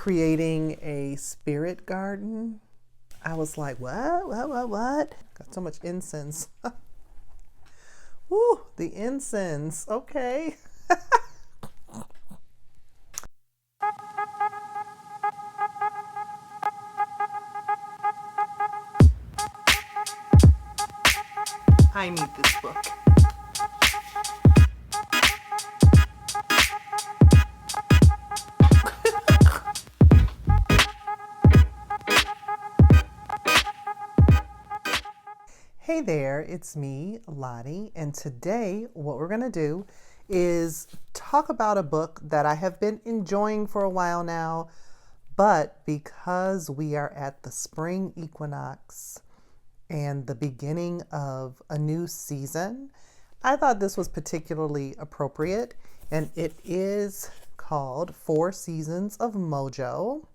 creating a spirit garden. I was like, what? Got so much incense. Woo, the incense. Okay. I need this book. Hey there, it's me, Lottie, and today what we're going to do is talk about a book that I have been enjoying for a while now, but because we are at the spring equinox and the beginning of a new season, I thought this was particularly appropriate, and it is called 4 Seasons of Mojo,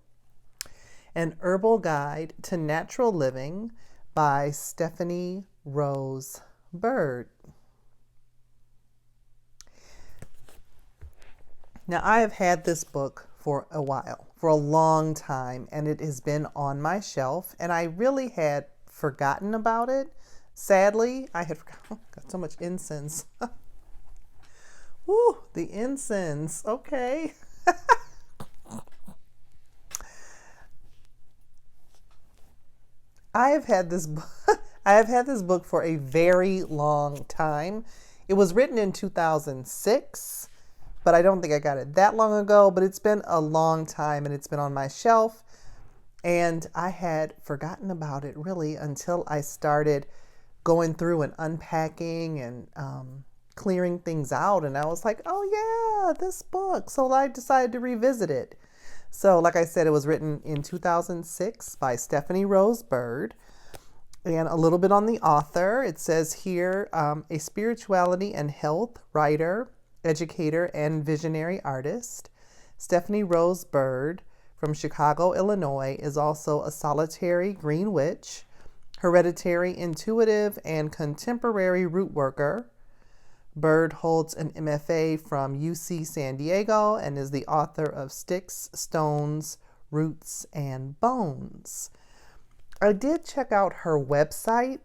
an herbal guide to natural living by Stephanie Rose Bird. Now, I have had this book for a while, for a long time, and it has been on my shelf, and I really had forgotten about it. Sadly, I had got so much incense. Woo, the incense. Okay. I have had this book for a very long time. It was written in 2006, but I don't think I got it that long ago, but it's been a long time and it's been on my shelf. And I had forgotten about it really until I started going through and unpacking and clearing things out. And I was like, oh yeah, this book. So I decided to revisit it. So like I said, it was written in 2006 by Stephanie Rose Bird. And a little bit on the author. It says here, a spirituality and health writer, educator, and visionary artist. Stephanie Rose Bird from Chicago, Illinois, is also a solitary green witch, hereditary intuitive, and contemporary root worker. Bird holds an MFA from UC San Diego and is the author of Sticks, Stones, Roots, and Bones. I did check out her website,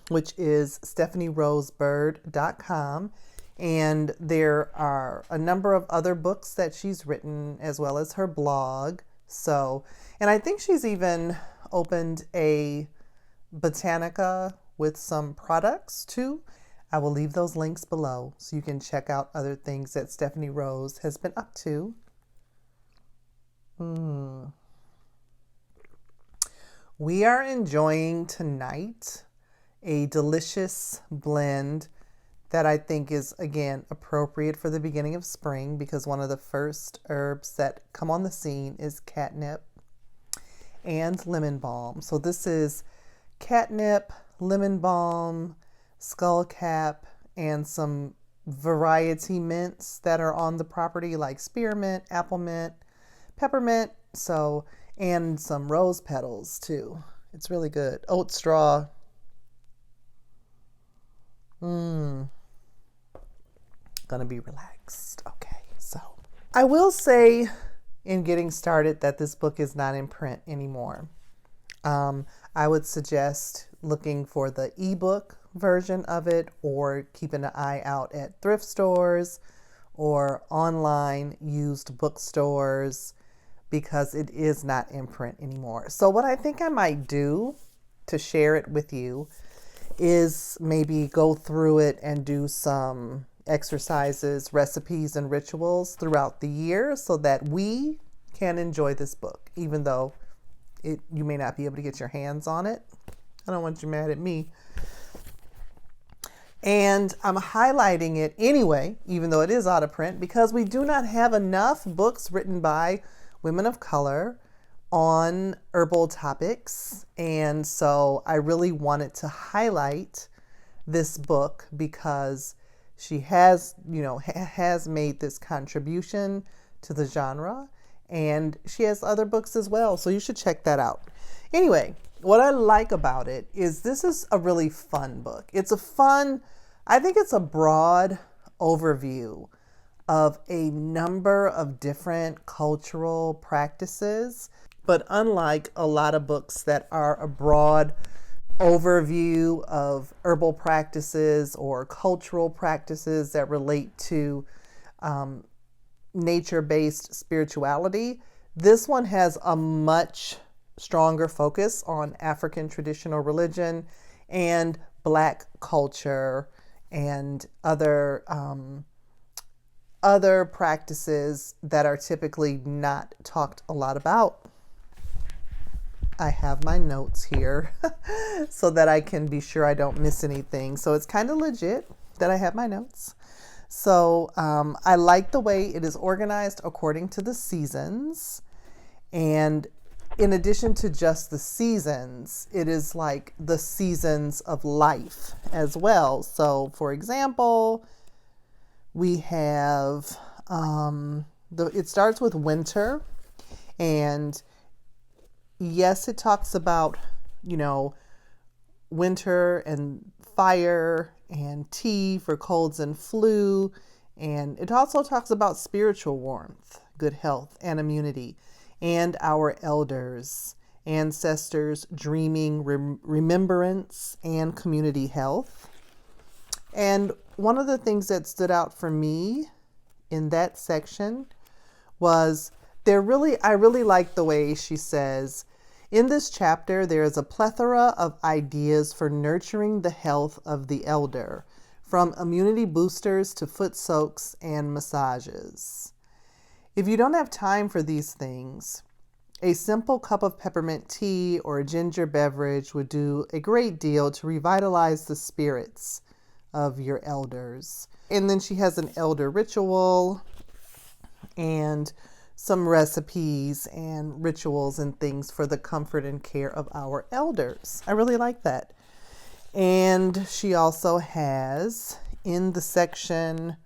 which is stephanierosebird.com, and there are a number of other books that she's written as well as her blog. And I think she's even opened a botanica with some products too. I will leave those links below so you can check out other things that Stephanie Rose has been up to. We are enjoying tonight a delicious blend that I think is, again, appropriate for the beginning of spring because one of the first herbs that come on the scene is catnip and lemon balm. So this is catnip, lemon balm, skullcap, and some variety mints that are on the property like spearmint, apple mint, peppermint, and some rose petals too. It's really good. Oat straw. Gonna be relaxed. Okay, so I will say in getting started that this book is not in print anymore. I would suggest looking for the ebook version of it or keeping an eye out at thrift stores or online used bookstores because it is not in print anymore. So what I think I might do to share it with you is maybe go through it and do some exercises, recipes, and rituals throughout the year so that we can enjoy this book, even though you may not be able to get your hands on it. I don't want you mad at me. And I'm highlighting it anyway, even though it is out of print, because we do not have enough books written by women of color on herbal topics. And so I really wanted to highlight this book because she has made this contribution to the genre, and she has other books as well. So you should check that out. Anyway, what I like about it is this is a really fun book. I think it's a broad overview of a number of different cultural practices. But unlike a lot of books that are a broad overview of herbal practices or cultural practices that relate to nature-based spirituality, this one has a much stronger focus on African traditional religion and Black culture and other practices that are typically not talked a lot about. I have my notes here so that I can be sure I don't miss anything. So it's kind of legit that I have my notes. So I like the way it is organized according to the seasons. And in addition to just the seasons, it is like the seasons of life as well. So for example, we have, it starts with winter, and yes, it talks about, winter and fire and tea for colds and flu. And it also talks about spiritual warmth, good health and immunity, and our elders, ancestors, dreaming, remembrance, and community health. And one of the things that stood out for me in that section was I really like the way she says, in this chapter, there is a plethora of ideas for nurturing the health of the elder, from immunity boosters to foot soaks and massages. If you don't have time for these things, a simple cup of peppermint tea or a ginger beverage would do a great deal to revitalize the spirits of your elders. And then she has an elder ritual and some recipes and rituals and things for the comfort and care of our elders. I really like that. And she also has in the section,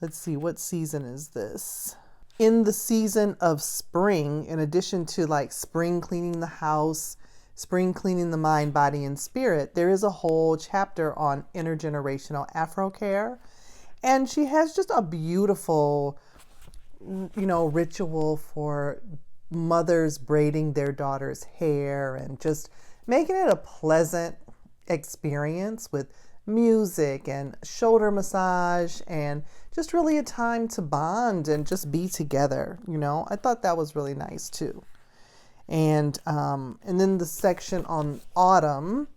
let's see, what season is this? In the season of spring, in addition to like spring cleaning the house, spring cleaning the mind, body, and spirit, there is a whole chapter on intergenerational Afro care. And she has just a beautiful, ritual for mothers braiding their daughter's hair and just making it a pleasant experience with music and shoulder massage and just really a time to bond and just be together. I thought that was really nice too. And then the section on autumn,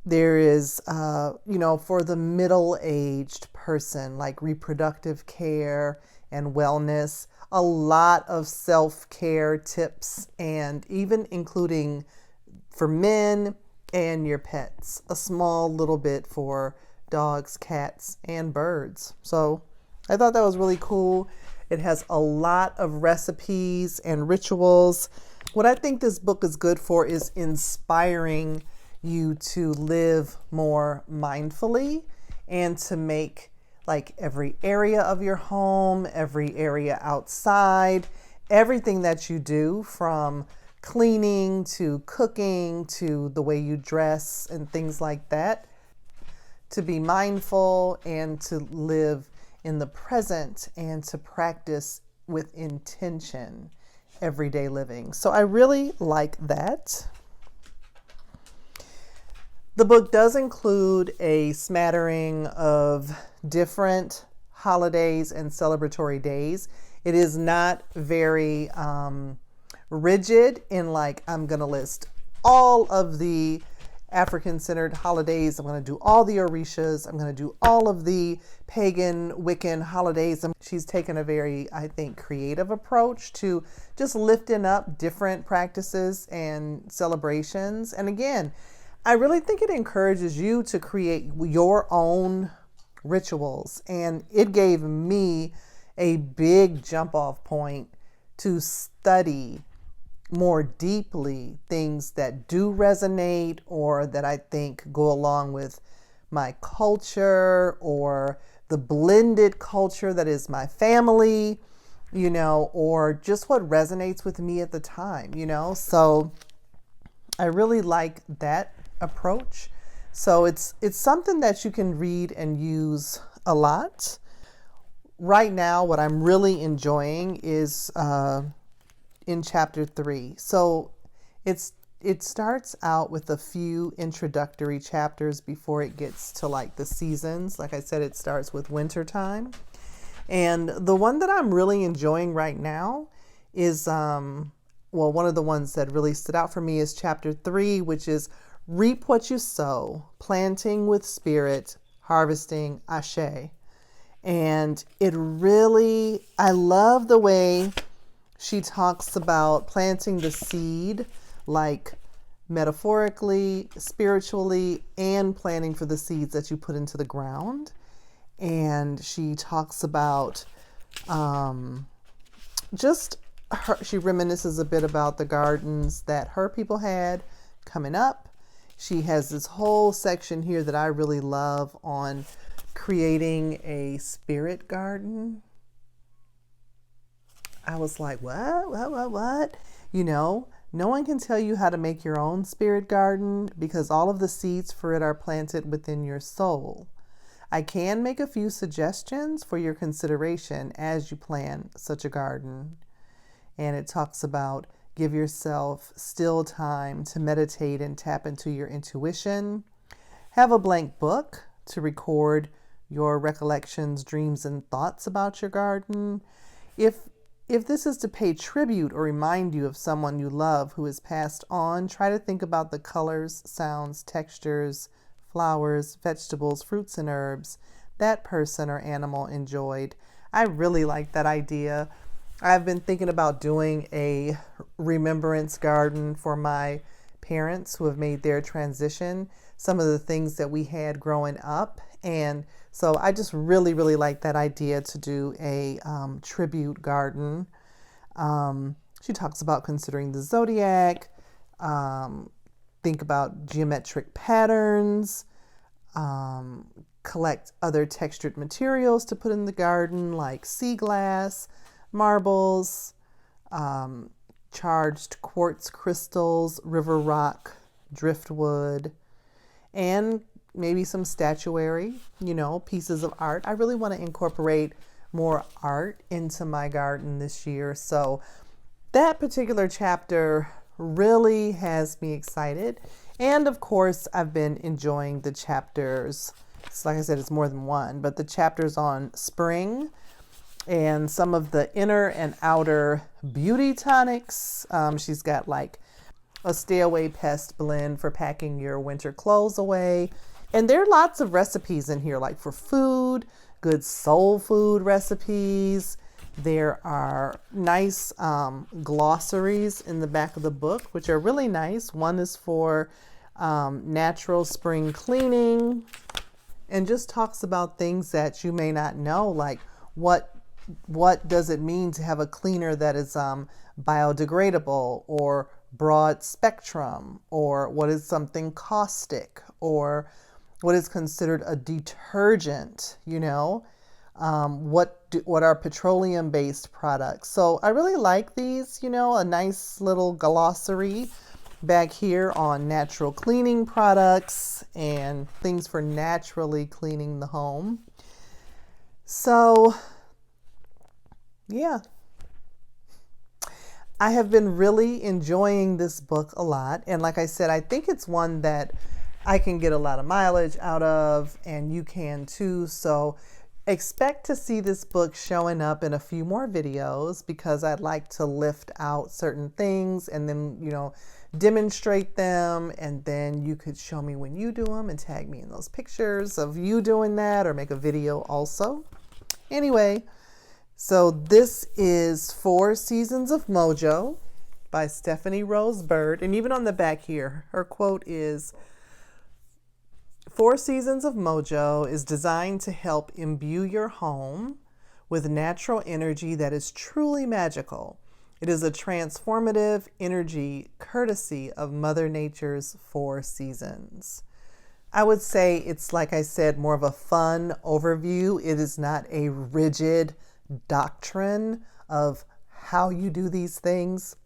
there is, for the middle-aged person, like reproductive care and wellness, a lot of self-care tips, and even including for men and your pets, a small little bit for dogs, cats, and birds. So I thought that was really cool. It has a lot of recipes and rituals. What I think this book is good for is inspiring you to live more mindfully and to make like every area of your home, every area outside, everything that you do, from cleaning to cooking to the way you dress and things like that, to be mindful and to live in the present and to practice with intention everyday living. So I really like that. The book does include a smattering of different holidays and celebratory days. It is not very rigid in like, I'm going to list all of the African-centered holidays. I'm going to do all the Orishas. I'm going to do all of the pagan Wiccan holidays. She's taken a very, I think, creative approach to just lifting up different practices and celebrations. And again, I really think it encourages you to create your own rituals. And it gave me a big jump off point to study more deeply things that do resonate or that I think go along with my culture or the blended culture that is my family, or just what resonates with me at the time, So I really like that approach. So it's something that you can read and use a lot. right now, what I'm really enjoying is in chapter 3. So it starts out with a few introductory chapters before it gets to like the seasons. Like I said, it starts with winter time. And the one that I'm really enjoying right now is, one of the ones that really stood out for me is chapter 3, which is reap what you sow, planting with spirit, harvesting ashe. And I love the way she talks about planting the seed, like metaphorically, spiritually, and planning for the seeds that you put into the ground. And she talks about she reminisces a bit about the gardens that her people had coming up. She has this whole section here that I really love on creating a spirit garden. I was like, what? No one can tell you how to make your own spirit garden because all of the seeds for it are planted within your soul. I can make a few suggestions for your consideration as you plan such a garden. And it talks about give yourself still time to meditate and tap into your intuition. Have a blank book to record your recollections, dreams, and thoughts about your garden. If this is to pay tribute or remind you of someone you love who has passed on, try to think about the colors, sounds, textures, flowers, vegetables, fruits, and herbs that person or animal enjoyed. I really like that idea. I've been thinking about doing a remembrance garden for my parents who have made their transition, some of the things that we had growing up. And so I just really, really like that idea to do a tribute garden. She talks about considering the zodiac, think about geometric patterns, collect other textured materials to put in the garden like sea glass, marbles, charged quartz crystals, river rock, driftwood, and maybe some statuary, pieces of art. I really want to incorporate more art into my garden this year. So that particular chapter really has me excited. And of course, I've been enjoying the chapters. So like I said, it's more than one, but the chapters on spring and some of the inner and outer beauty tonics. She's got like a stay away pest blend for packing your winter clothes away. And there are lots of recipes in here, like for food, good soul food recipes. There are nice glossaries in the back of the book, which are really nice. One is for natural spring cleaning and just talks about things that you may not know, like what does it mean to have a cleaner that is biodegradable or broad spectrum, or what is something caustic, or what is considered a detergent, what are petroleum-based products. So I really like these, a nice little glossary back here on natural cleaning products and things for naturally cleaning the home. So, yeah. I have been really enjoying this book a lot. And like I said, I think it's one that I can get a lot of mileage out of, and you can too. So expect to see this book showing up in a few more videos because I'd like to lift out certain things and then, demonstrate them. And then you could show me when you do them and tag me in those pictures of you doing that, or make a video also. Anyway, so this is 4 Seasons of Mojo by Stephanie Rose Bird. And even on the back here, her quote is, 4 Seasons of Mojo is designed to help imbue your home with natural energy that is truly magical. It is a transformative energy courtesy of Mother Nature's 4 seasons. I would say it's, like I said, more of a fun overview. It is not a rigid doctrine of how you do these things.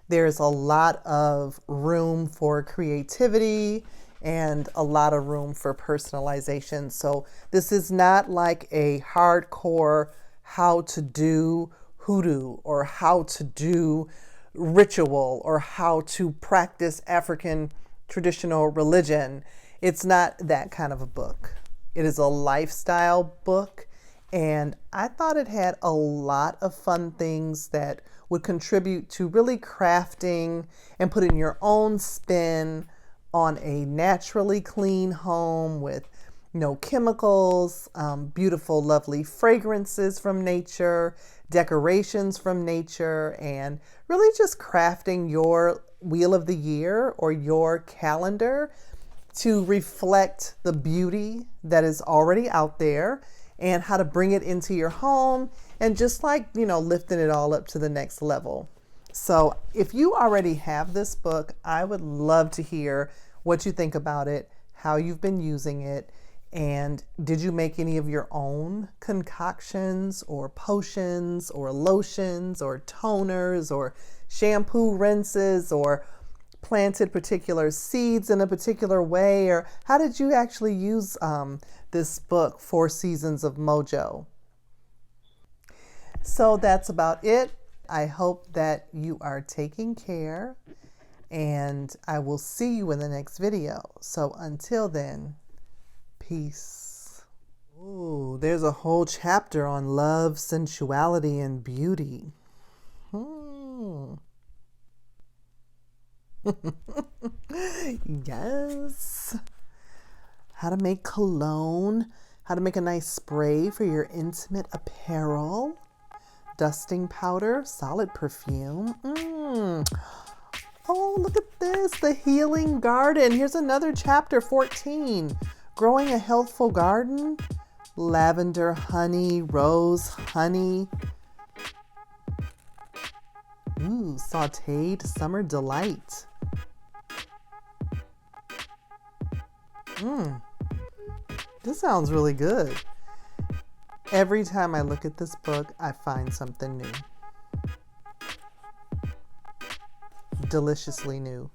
There's a lot of room for creativity and a lot of room for personalization. So this is not like a hardcore how to do hoodoo or how to do ritual or how to practice African traditional religion. It's not that kind of a book. It is a lifestyle book, and I thought it had a lot of fun things that would contribute to really crafting and putting your own spin on a naturally clean home with no chemicals, beautiful, lovely fragrances from nature, decorations from nature, and really just crafting your wheel of the year or your calendar to reflect the beauty that is already out there and how to bring it into your home and just like, lifting it all up to the next level. So if you already have this book, I would love to hear what you think about it, how you've been using it, and did you make any of your own concoctions or potions or lotions or toners or shampoo rinses, or planted particular seeds in a particular way, or how did you actually use this book, 4 Seasons of Mojo? So that's about it. I hope that you are taking care, and I will see you in the next video. So until then, peace. Ooh, there's a whole chapter on love, sensuality, and beauty. Yes. How to make cologne, how to make a nice spray for your intimate apparel, dusting powder, solid perfume. Oh, look at this, the healing garden. Here's another chapter, 14. Growing a healthful garden, lavender honey, rose honey. Ooh, sauteed summer delight. This sounds really good. Every time I look at this book, I find something new. Deliciously new.